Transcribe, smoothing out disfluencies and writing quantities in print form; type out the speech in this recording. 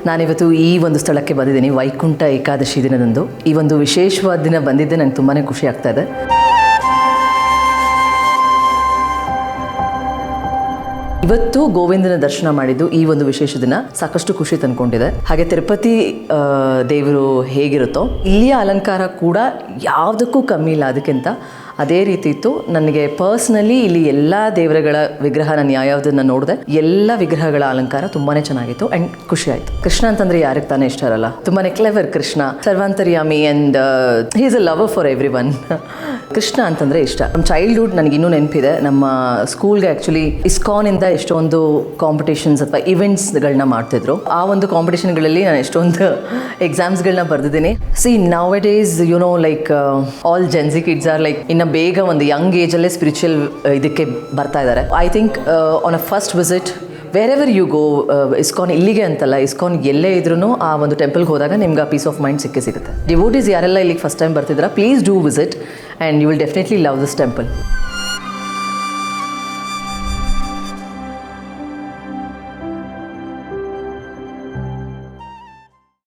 ನಾನಿವತ್ತು ಈ ಒಂದು ಸ್ಥಳಕ್ಕೆ ಬಂದಿದ್ದೀನಿ, ವೈಕುಂಠ ಏಕಾದಶಿ ದಿನದಂದು. ಈ ಒಂದು ವಿಶೇಷವಾದ ದಿನ ಬಂದಿದ್ದೆ ನನಗೆ ತುಂಬಾ ಖುಷಿ ಆಗ್ತಾ ಇದೆ. ಇವತ್ತು ಗೋವಿಂದನ ದರ್ಶನ ಮಾಡಿದ್ದು ಈ ಒಂದು ವಿಶೇಷ ದಿನ ಸಾಕಷ್ಟು ಖುಷಿ ತಂದ್ಕೊಂಡಿದೆ. ಹಾಗೆ ತಿರುಪತಿ ದೇವರು ಹೇಗಿರುತ್ತೋ ಇಲ್ಲಿಯ ಅಲಂಕಾರ ಕೂಡ ಯಾವುದಕ್ಕೂ ಕಮ್ಮಿ ಇಲ್ಲ, ಅದಕ್ಕಿಂತ ಅದೇ ರೀತಿ ಇತ್ತು. ನನಗೆ ಪರ್ಸ್ನಲಿ ಇಲ್ಲಿ ಎಲ್ಲ ದೇವರುಗಳ ವಿಗ್ರಹ ನಾನು ಯಾವ್ಯಾವುದನ್ನು ನೋಡಿದೆ, ಎಲ್ಲ ವಿಗ್ರಹಗಳ ಅಲಂಕಾರ ತುಂಬಾ ಚೆನ್ನಾಗಿತ್ತು ಆ್ಯಂಡ್ ಖುಷಿ ಆಯಿತು. ಕೃಷ್ಣ ಅಂತಂದರೆ ಯಾರಿಗೆ ತಾನೇ ಇಷ್ಟ ಇರಲ್ಲ, ತುಂಬಾ ಕ್ಲೆವರ್ ಕೃಷ್ಣ, ಸರ್ವಾಂತರ್ಯಾಮಿ and he is a lover for every one. Krishna ಅಂತಂದರೆ ಇಷ್ಟ. ನಮ್ಮ ಚೈಲ್ಡ್ಹುಡ್ ನನಗೆ ಇನ್ನೂ ನೆನಪಿದೆ, ನಮ್ಮ ಸ್ಕೂಲ್ಗೆ ಆ್ಯಕ್ಚುಲಿ ಇಸ್ಕಾನಿಂದ ಎಷ್ಟೊಂದು ಕಾಂಪಿಟೇಷನ್ಸ್ ಅಥವಾ ಇವೆಂಟ್ಸ್ಗಳನ್ನ ಮಾಡ್ತಿದ್ರು. ಆ ಒಂದು ಕಾಂಪಿಟೇಷನ್ಗಳಲ್ಲಿ ನಾನು ಎಷ್ಟೊಂದು ಎಕ್ಸಾಮ್ಸ್ಗಳನ್ನ ಬರೆದಿದ್ದೀನಿ. See now it is like all Gen Z kids are like ಇನ್ನು ಬೇಗ ಒಂದು ಯಂಗ್ ಏಜಲ್ಲೇ ಸ್ಪಿರಿಚುವಲ್ ಇದಕ್ಕೆ ಬರ್ತಾ ಇದ್ದಾರೆ. I think on a first visit wherever you go, ISKCON ಇಲ್ಲಿಗೆ ಅಂತಲ್ಲ, ಇಸ್ಕಾನ್ ಎಲ್ಲೇ ಇದ್ರೂ ಆ ಒಂದು ಟೆಂಪಲ್ಗೆ ಹೋದಾಗ ನಿಮ್ಗೆ ಆ ಪೀಸ್ ಆಫ್ ಮೈಂಡ್ ಸಿಗುತ್ತೆ. ಡಿವೋಟೀಸ್ ಯಾರೆಲ್ಲ ಇಲ್ಲಿಗೆ ಫಸ್ಟ್ ಟೈಮ್ ಬರ್ತಿದ್ದೀರಾ, please do visit and you will definitely love this temple.